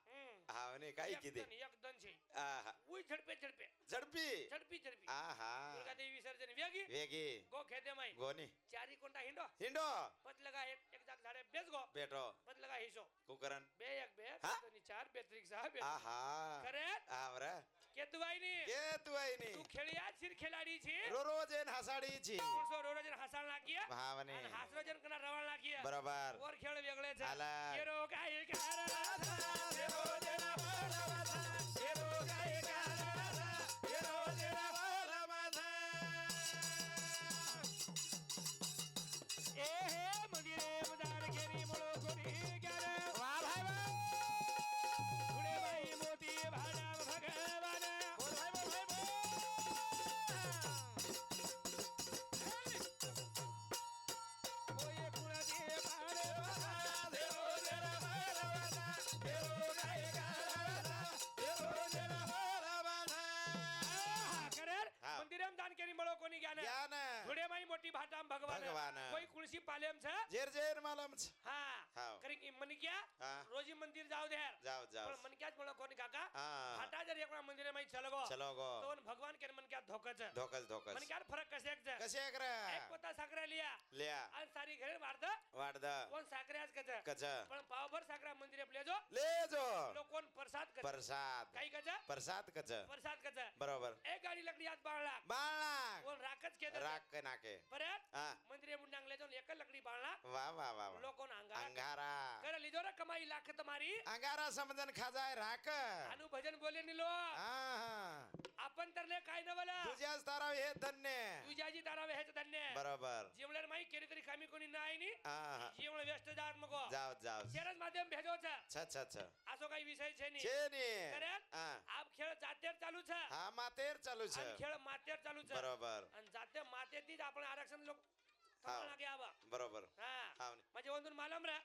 હાવ ને કાઈ કીધે એક દન છે આહા ઉઈ ઝડપે ઝડપે ઝડપી ઝડપી આહા દુર્ગા દેવી વિસર્જન વેગી વેગી ગો ખેતે મઈ ગોની ચારી કોંટા હિંડો હિંડો પત લગા એક જાગ ધાડે બેસ ગો બેટો પત લગા હિસો કુકરન 2 1 2 હા? તો ની 4 2 3 6 2 આહા કરે આવરા કેતુવાઈ ની કે તું આઈ ની તું ખેલિયા છીર ખેલાડી છે રોરો જેન હસાડી છી કોસો રોરોજન હસાળ નાખીએ ભાવને અને હાસરોજન કના રવાળ નાખીએ બરાબર ઓર ખેળ વેગળે છે હાલા. કેરો ગાય કારા દેવો જેના બોલાવા કેરો ગાય કારા કેરો જેના બોલાવા એ હે મંદિરે મદાર ઘેરી મોળો કોરી કરે વાહ ભાઈ વાહ ધુડે ભાઈ મોતી ભાડા ભગવાન બોલ ભાઈ બોલ ઓય પુરાતી પાડે વાલા દેવો જરા બોલાવા દેવો ગાય કારા દેવો જરા બોલાવા કરે હા. મંદિરેમ દાન કેરી મળો કોની જ્ઞાન જ્ઞાન ધુડે ભાઈ મોટી ભાટામ ભગવાન ભગવાન. કોઈ કુળસી પાલેમ છે જેર જેર માલમ છે હા હાવ. કરી મને ક્યાં હા. રોજી મંદિર જાવ દે જાવ જાવ પણ મને ક્યાં જ મળો કોની કાકા હા. ભાટા જર એકલા મંદિરે માં ચલગો ચલો ગો તો ભગવાન કે મને ક્યાં ધોક છે ધોકસ ધોકસ મને ક્યાં ફરક કશે છે કશે કરે એક પોતા સાકરા લિયા લ્યા આ સારી ઘરે વાર્દ વાડદ કોણ સાકરે આજ કજે કચ પણ પાવભર સાકરા મંદિરે લેજો લેજો લોકોન પ્રસાદ કજે પ્રસાદ કઈ કજે પ્રસાદ કચ પ્રસાદ કજે બરોબર એક ગાડી લકડી આજ 12 લાખ બાળા કોણ રાખ જ કે રાખ કે નાખે પરે હા મંદિરે મુંડાંગ લેજો ને એક જ લકડી 12 લાખ વાહ વાહ વાહ વાહ. લોકોન આંગા અંગારા કરે લીધો રે કમાઈ લાખ તમારી અંગારા સમજન ખાજાય રાખ આનું ભજન બોલે ની લો હા આપણ તરલે કાઈ ન બોલા तुझ्याच तारा हे धन्य तुझ्याजी तारा वेहच धन्य बरोबर जीवलर माई केरी तरी खामी कोणी नाही नी हा जीवळ व्यस्त जात मगो जाव जाव शेरच माध्यम भेजो छ छ छ छ असो काही विषय છે ની छे ने કરે हा આપ ખેળ જાતેર ચાલુ છે हा मातेर चालू અને छ ખેળ માતેર ચાલુ છે बरोबर અને જાતે માતેથી જ આપણે આરક્ષણ લોક હા. થવા લાગે આવા बरोबर હા हा મજે વંદુન માલમ રે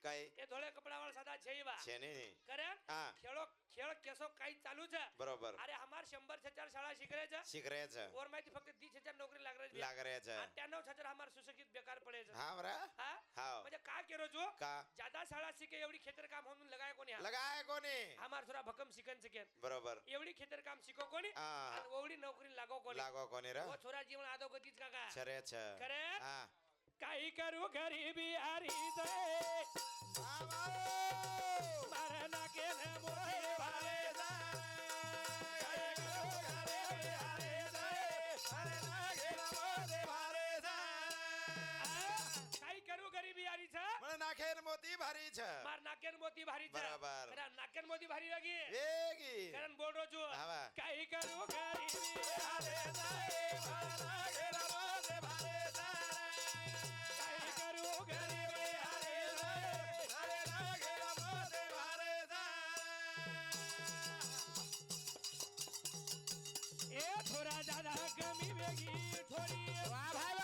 काय એ ધોળે કપડા વાળા સાદા છે ઈવા छे ने કરે हा ખેળો ખેળ કેસો કાઈ ચાલુ છે बरोबर અરે અમાર 100 છચાર શાળા શીખરે છે शिकरे छ ઓર માહિતી ફક્ત 30,000 નોકરી લાગ રહી છે लाग रे छ 98,000 અમાર સુશિક્ષિત બેકાર પડે છે हा बरा હા हा म्हणजे का केरो जो का ज्यादा शाळा शिके एवढी खेतर काम म्हणून लगाय कोणी हा लगाय कोणी हमार थोडा भक्कम शिकन शिकेन बरोबर एवढी खेतर काम शिको कोणी हा आणि एवढी नोकरी लागो कोणी लागो कोणी रे वो छोरा जीवन आदो गतीच काका छरे छ करे हा काही करू गरीबी हारी जाय मरणा के न मोठे भाले काही करू गरीबी हारी जाय मरणा के न मोठे भाले काही करू गरीबी हारी छ मला नाखेर मोती भारी छ मार नाकेन मोती भारी छ बरोबर. अरे नाकेन मोती भारी लागी वेगी कारण बोल रो जो हवा काही करू गरीबी हारे जाय मला गेला मोठे भाले काही करू गरीबी हारे जाय मला गेला मोठे भाले ए थोडा दादा कमी वेगी थोडी वा भाई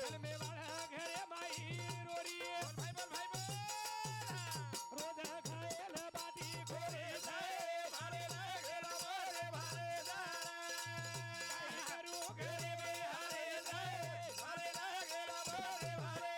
चल मे वाला घरे माई रोरी बोल भाई बोल रोज खायला बाटी खोरे जाय भाले लागेला मोरे भाले काही करू गरीबी हारे जाय भाले लागेला मोरे भाले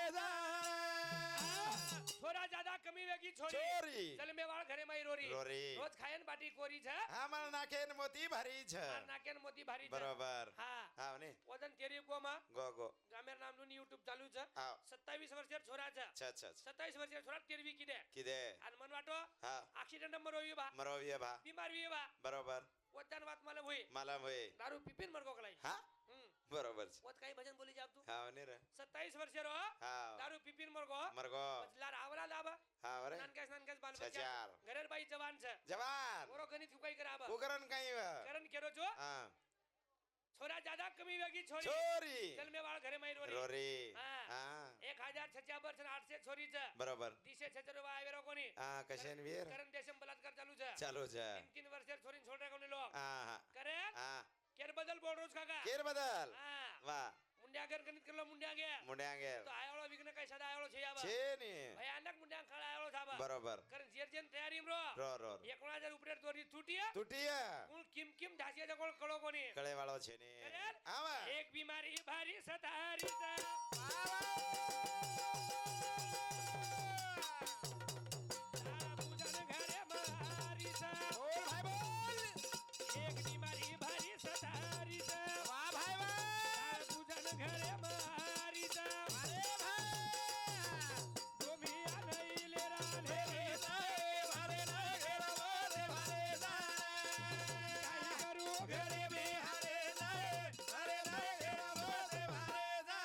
थोडा ज्यादा कमी वेगी छोरी छोरी चल मे वाला घरे माई रोरी रोरी. रोज खायन बाटी कोरी छ हा मला नाखेर मोती भारी छ मार नाकेन मोती भारी छ बरोबर हा हा ने वजन तेरी गोमा गो गो गामेर नामનું YouTube ચાલુ છે हा 27 વર્ષીય છોરા છે छ छ छ. 27 વર્ષીય છોરા તેરવી કીધે किदे અને મન વાટો हा એક્સિડન્ટ નંબર હોઈ બા मरोविय भा બીમાર વી બા बरोबर વતન વાત માલે હોઈ मला होय દારૂ પીપીન મરગો કলাই हा बरोबर छ. વત કાઈ ભજન બોલી જાવ તું हा ने रे 27 વર્ષીય રો हा દારૂ પીપીન મરગો मरगो પછલા આવરા લાબા हा बरे નાનકેસ બાલ બચ્ચા छचार ઘરેર બાઈ જવાન છે जवान ઓરો ગની થુકાઈ કરાબા उकरण काही કરણ કેરો જો हा छोरा ज्यादा कमी वेगी छोरी छोरी चल मे वाळ घरे माई रोरी हा. हा 1600 800 छोरीच बरोबर 300 रुपये आवेरो कोणी हा कशेन वीर कारण देशम बलात्कार चालू છે चालू છે 3 वर्षेर छोरीन छोडरे कोणी लोक हा हा करे हा केर बदल बोल रोज काका केर बदल हा वा मुंड्या घर गणित करलो मुंड्या गे मुंड्यांगे तो आयोळो विघ्न काय सदा आयोळो છે याबा છે ને भयानक मुंड्या खळा आयोळो थाबा बरोबर कारण जेरजेन तयारी रो रो रो 11000 ઉપરેર દોરી તૂટી तुटिया કોણ કિમ કિમ ધાસિયા જકોળ કળો કોની कळे वाळो છે ને करे आवा एक बीमारी भारी सतारी सा पूजन घरे मारी सा बोल भाई बोल एक बीमारी भारी सतारी सा वाह भाई वाह पूजन घरे मारी सा अरे भाई तुम्ही नाही लेरा ले भारे ना घेरा मोरे भारे ना काय करू घरे में हरे ना घेरा मोरे भारे ना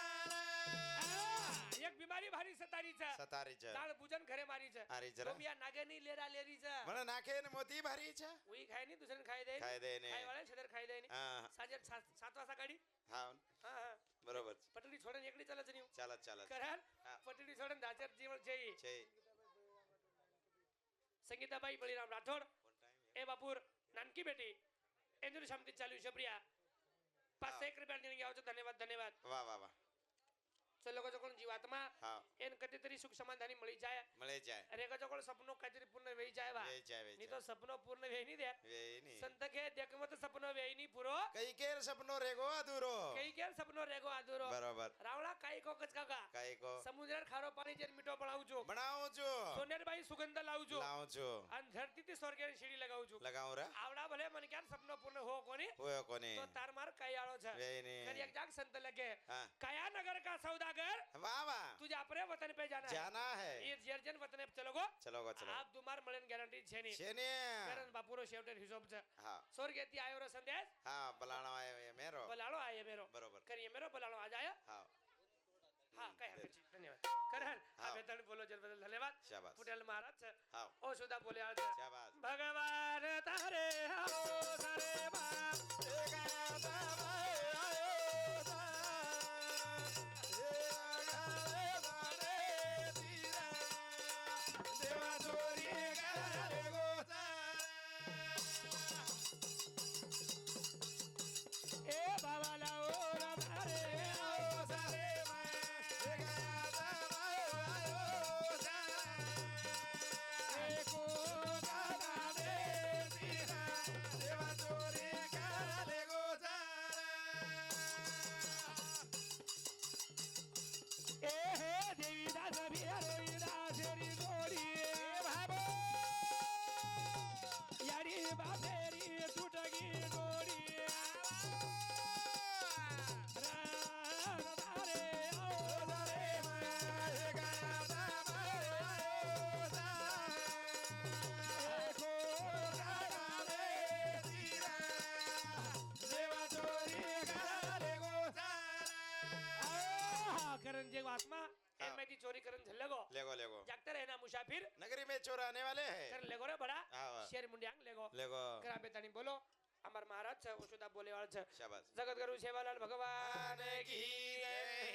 एक बीमारी भारी सतारी सा सतारी છે दाळ पूजन घरे मारी सा अरे जरा तुम्ही नागे नाही लेरा लेरी सा મને નાખે ને મોતી ભારી છે उई खाय नाही दुसऱ्याने खाय दे ખાઈ દે ને खाय वाळा छेदर खाय दे હા साजे 7 वाजता गाडी હા हा हा બરોબર पटडी छोडन एकडी चालत नाही ચાલત ચાલત कराल हा. पटडी छोडन धाचर जीवन जई છે संगीताबाई बळीराम राठोड ए बापूर नानकी बेटी इंदुर शांती चालू शप्रिया 501 रुपया देणगी आवજો धन्यवाद धन्यवाद વાહ વાહ વાહ चलो कोण जीवात्मा હા एन कधीतरी सुख समाधानी मळी जाय મળે જાય अरे कोण सपनो काहीतरी पूर्ण वेई जाय बा વે જાય વે नी तो सपनो पूर्ण वेई नाही द्या વે ની संत के देखमत सपनो वेई नाही पुरो કઈ કેર સપનો રેગો અધૂરો काही केर सपनो रेगो आदुरो બરોબર रावळा काही को कच काका કઈ કો समुद्रात खारो पाणी जेर मिठो पळावू छो બનાવું છું सोनेरबाई सुगंध लावू छो લાવું છું आणि धरती ती स्वर्गाने शिडी लगावू छो લગાવું રે आवडा भले मन क्यार सपनो पूर्ण हो कोणी હોય કોને तो तार मार काही आळो छ વે ની करी एक जाग संत लगे હા काया नगर का सौदागर વાહ વાह तुझे अपने वतन पे जाना है जाना है ये जर्जन वतन पे चलोगो चलो गो चलो आप दुमार मळन गॅरंटी छे नी છે ને कारण बापूरो शेवटेर हिशोब छ હા स्वर्ग येती आयो रो संदेश હા બલાણો આયો મેરો बलाळो आये मेरो बरोबर करिए मेरो बलाळो आ जाय હા हां काय हरकत नाही. धन्यवाद करहल हा. हा बेतण बोलो जर बदल धन्यवाद शाबास पुटेल महाराज छ. હા ओ सुधा बोले आज શાબાશ भगवान तारे आओ सारे बा ए बाबाला ओ रमारे आओ सारे एको गाना दे ए हे देवी दास भी रोई दास री जोडी भाबो यारी बाबेरी टूटगी गोडी राम तारे आओ सारे एको गाना करण जे आत्मा एन में चोरी करन झल्ले गो लेगो लेगो जागते रहना मुसाफिर नगरी में चोर आने वाले हैं कर लेगो रे बड़ा हाँ। शेर मुंडियांग लेगो लेगो करा बेतानी बोलो अमर महाराज छ ओशुदा बोले वाल छ शाबाश जगत गुरु सेवालाल भगवान आने की की रे